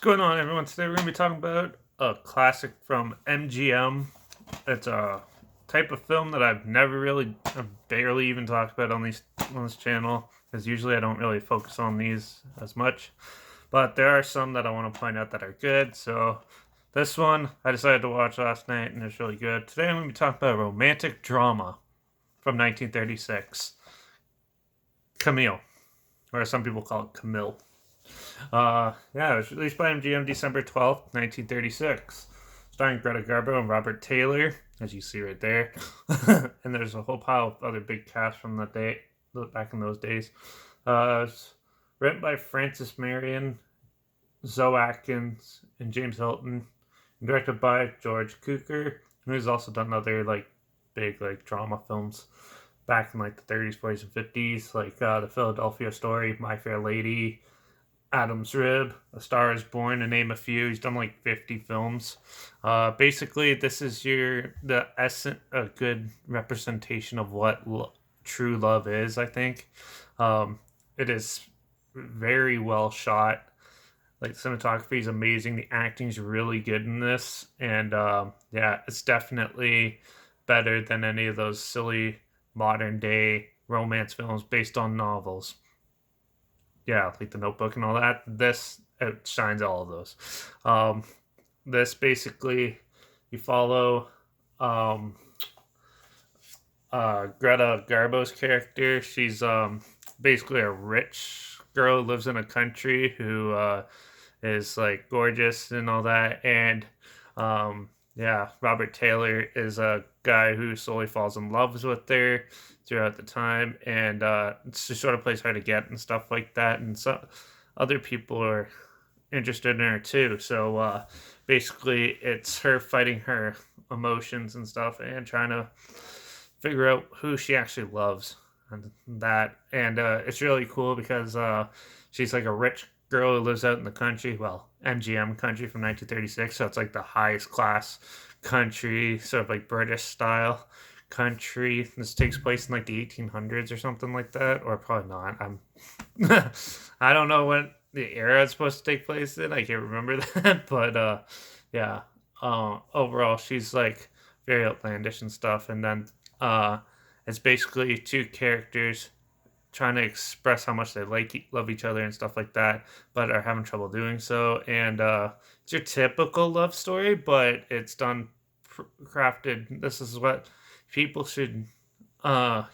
Going on, everyone? Today we're going to be talking about a classic from MGM. It's a type of film that I've barely even talked about on this channel, because usually I don't really focus on these as much. But there are some that I want to point out that are good. So this one I decided to watch last night, and it's really good. Today I'm going to be talking about a romantic drama from 1936, Camille, or some people call it Camille. Yeah, it was released by MGM December 12th, 1936. Starring Greta Garbo and Robert Taylor, as you see right there. And there's a whole pile of other big cast from the day, back in those days. It's written by Francis Marion, Zoe Atkins, and James Hilton. And directed by George Cukor, who's also done other big drama films back in the 30s, 40s, and 50s, like The Philadelphia Story, My Fair Lady, Adam's Rib, A Star Is Born, to name a few. He's done 50 films. Basically, this is a good representation of what true love is, I think. It is very well shot. Cinematography is amazing. The acting is really good in this. And yeah, it's definitely better than any of those silly modern day romance films based on novels. Yeah, like The Notebook and all that. This outshines all of those. This basically, you follow Greta Garbo's character. She's basically a rich girl who lives in a country who is gorgeous and all that. And yeah, Robert Taylor is a guy who slowly falls in love with her throughout the time, and she sort of plays hard to get and stuff like that. And so other people are interested in her too. So basically, it's her fighting her emotions and stuff, and trying to figure out who she actually loves, and that. And it's really cool because she's a rich girl who lives out in the country. Well, MGM country from 1936, so it's the highest class country, sort of British style country. This takes place in the 1800s or something like that, or probably not. I don't know what the era it's supposed to take place in. I can't remember that, but yeah. Overall, she's very outlandish and stuff, and then it's basically two characters trying to express how much they love each other and stuff like that, but are having trouble doing so. And it's your typical love story, but it's done crafted. This is what people should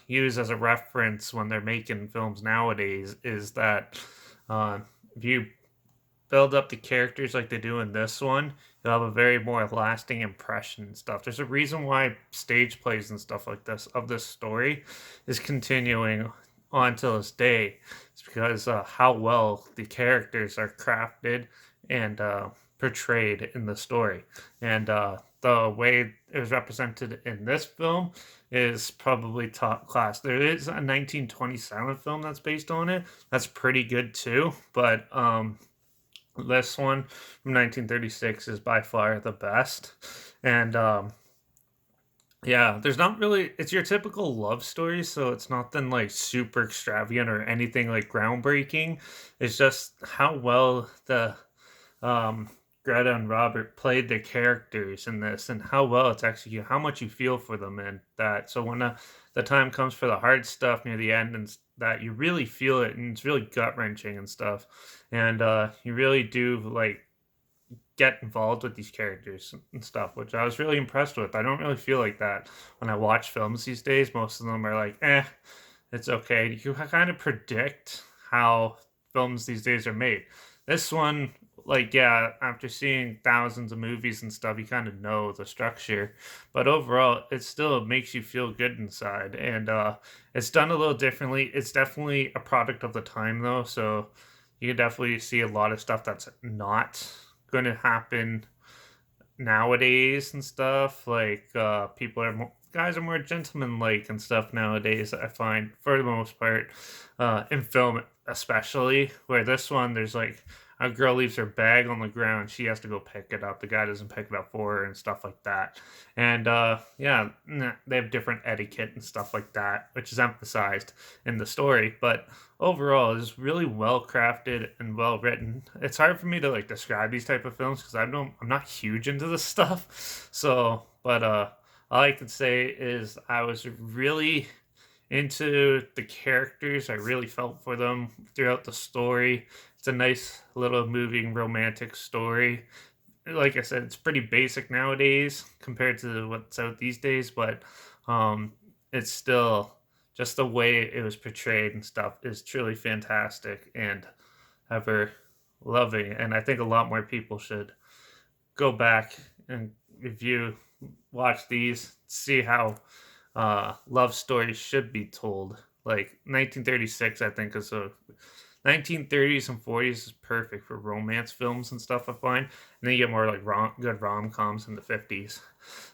use as a reference when they're making films nowadays, is that if you build up the characters like they do in this one, you'll have a very more lasting impression and stuff. There's a reason why stage plays and stuff like this of this story is continuing on to this day. It's because how well the characters are crafted and portrayed in the story. And the way it was represented in this film is probably top class. There is a 1927 film that's based on it. That's pretty good too. But this one from 1936 is by far the best. And yeah, there's not really, it's your typical love story, so it's nothing super extravagant or anything groundbreaking. It's just how well the Greta and Robert played their characters in this, and how well it's actually how much you feel for them and that. So when the time comes for the hard stuff near the end, and that you really feel it, and it's really gut wrenching and stuff, and you really do get involved with these characters and stuff, which I was really impressed with. I don't really feel like that when I watch films these days. Most of them are it's okay. You can kind of predict how films these days are made. This one, yeah, after seeing thousands of movies and stuff, you kind of know the structure. But overall, it still makes you feel good inside. And it's done a little differently. It's definitely a product of the time, though. So you can definitely see a lot of stuff that's not going to happen nowadays and stuff. People are guys are more gentleman-like and stuff nowadays, I find, for the most part, in film especially. Where this one, there's a girl leaves her bag on the ground, she has to go pick it up. The guy doesn't pick it up for her and stuff like that. And yeah, they have different etiquette and stuff like that, which is emphasized in the story. But overall, it's really well crafted and well written. It's hard for me to like describe these type of films because I'm not huge into this stuff. So, but all I can say is I was really into the characters. I really felt for them throughout the story. It's a nice little moving romantic story. Like I said, it's pretty basic nowadays compared to what's out these days, but um, it's still just the way it was portrayed and stuff is truly fantastic and ever loving. And I think a lot more people should go back and review, watch these, see how love stories should be told. Like 1936, I think is a 1930s and 40s is perfect for romance films and stuff. I find, and then you get more like good rom coms in the 50s.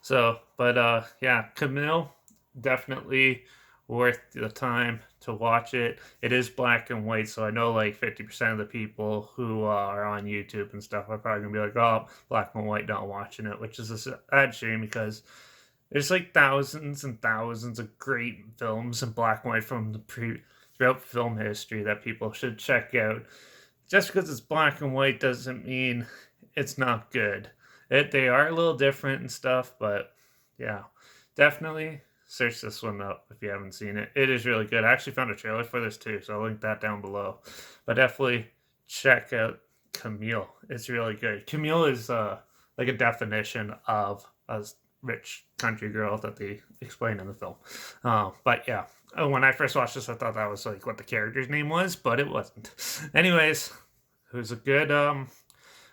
So, but yeah, Camille definitely worth the time to watch it. It is black and white, so I know like 50% of the people who are on YouTube and stuff are probably gonna be like, "Oh, black and white, not watching it," which is a sad shame because there's like thousands and thousands of great films in black and white from throughout film history that people should check out. Just because it's black and white doesn't mean it's not good. They are a little different and stuff, but yeah, definitely search this one up if you haven't seen it. It is really good. I actually found a trailer for this too, so I'll link that down below. But definitely check out Camille. It's really good. Camille is like a definition of a rich country girl that they explain in the film. But yeah, when I first watched this, I thought that was like what the character's name was, but it wasn't. Anyways, it was a good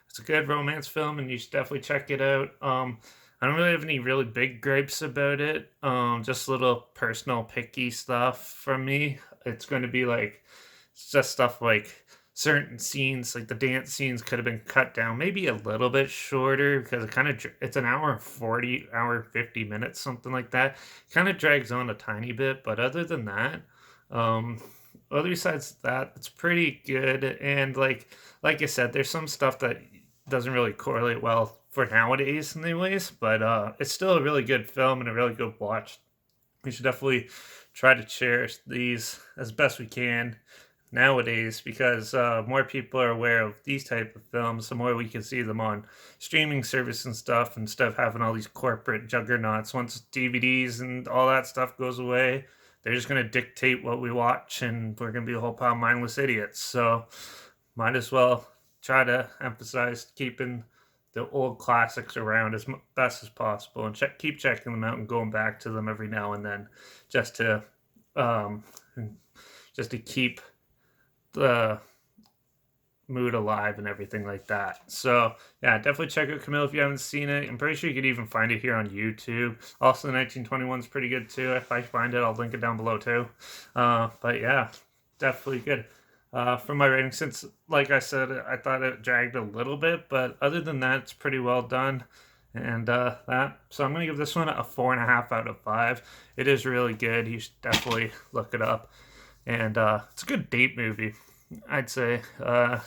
it's a good romance film, and you should definitely check it out. I don't really have any really big gripes about it. Just little personal picky stuff from me. It's going to be like it's just stuff like certain scenes, like the dance scenes, could have been cut down maybe a little bit shorter because it's an hour and 40, hour and 50 minutes, something like that. Kind of drags on a tiny bit, but other than that, um, other besides that, it's pretty good. And like I said, there's some stuff that doesn't really correlate well for nowadays, anyways. But it's still a really good film and a really good watch. We should definitely try to cherish these as best we can nowadays because more people are aware of these type of films, the more we can see them on streaming service and stuff instead of having all these corporate juggernauts. Once DVDs and all that stuff goes away, they're just going to dictate what we watch, and we're going to be a whole pile of mindless idiots. So might as well try to emphasize keeping the old classics around as best as possible and keep checking them out and going back to them every now and then just to um, keep the mood alive and everything like that. So yeah, definitely check out Camille if you haven't seen it. I'm pretty sure you could even find it here on YouTube. Also, the 1921 is pretty good too. If I find it, I'll link it down below too. But yeah, definitely good. For my rating, since like I said, I thought it dragged a little bit, but other than that, it's pretty well done. And so I'm gonna give this one a 4.5 out of 5. It is really good. You should definitely look it up. And it's a good date movie, I'd say.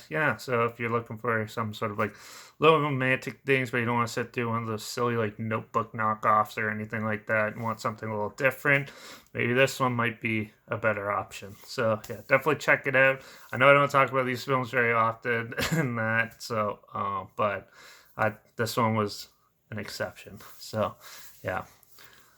Yeah, so if you're looking for some sort of like little romantic things, but you don't want to sit through one of those silly like Notebook knockoffs or anything like that and want something a little different, maybe this one might be a better option. So yeah, definitely check it out. I know I don't talk about these films very often and that, so but this one was an exception. So yeah.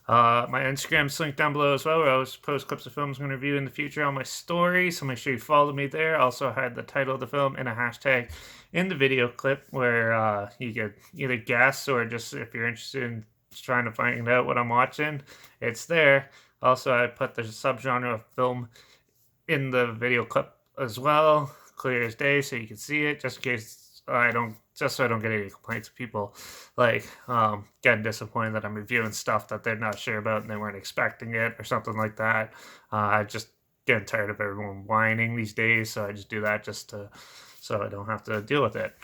My Instagram's linked down below as well, where I always post clips of films I'm going to review in the future on my story, so make sure you follow me there. Also had the title of the film and a hashtag in the video clip where you can either guess or just if you're interested in trying to find out what I'm watching, it's there. Also, I put the subgenre of film in the video clip as well, clear as day, so you can see it, just in case so I don't get any complaints of people like getting disappointed that I'm reviewing stuff that they're not sure about and they weren't expecting it or something like that. I just getting tired of everyone whining these days, so I just do that so I don't have to deal with it.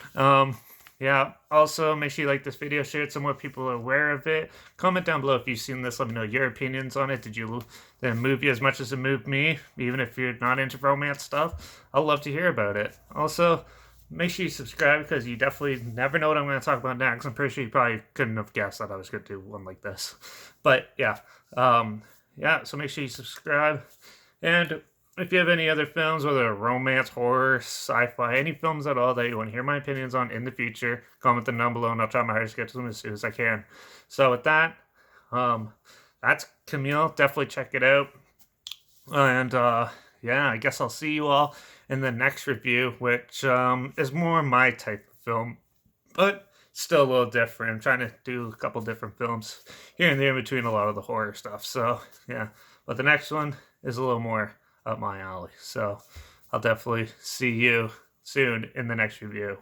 Yeah, also make sure you like this video, share it so more people are aware of it. Comment down below if you've seen this, let me know your opinions on it. Did it move you as much as it moved me, even if you're not into romance stuff? I'd love to hear about it. Also, make sure you subscribe because you definitely never know what I'm going to talk about next. I'm pretty sure you probably couldn't have guessed that I was going to do one like this. But yeah, yeah. So make sure you subscribe, and if you have any other films, whether romance, horror, sci-fi, any films at all that you want to hear my opinions on in the future, comment them down below, and I'll try my hardest to get to them as soon as I can. So with that, um, that's Camille. Definitely check it out. And yeah, I guess I'll see you all in the next review, which is more my type of film, but still a little different. I'm trying to do a couple different films here and there in between a lot of the horror stuff. So yeah, but the next one is a little more up my alley. So I'll definitely see you soon in the next review.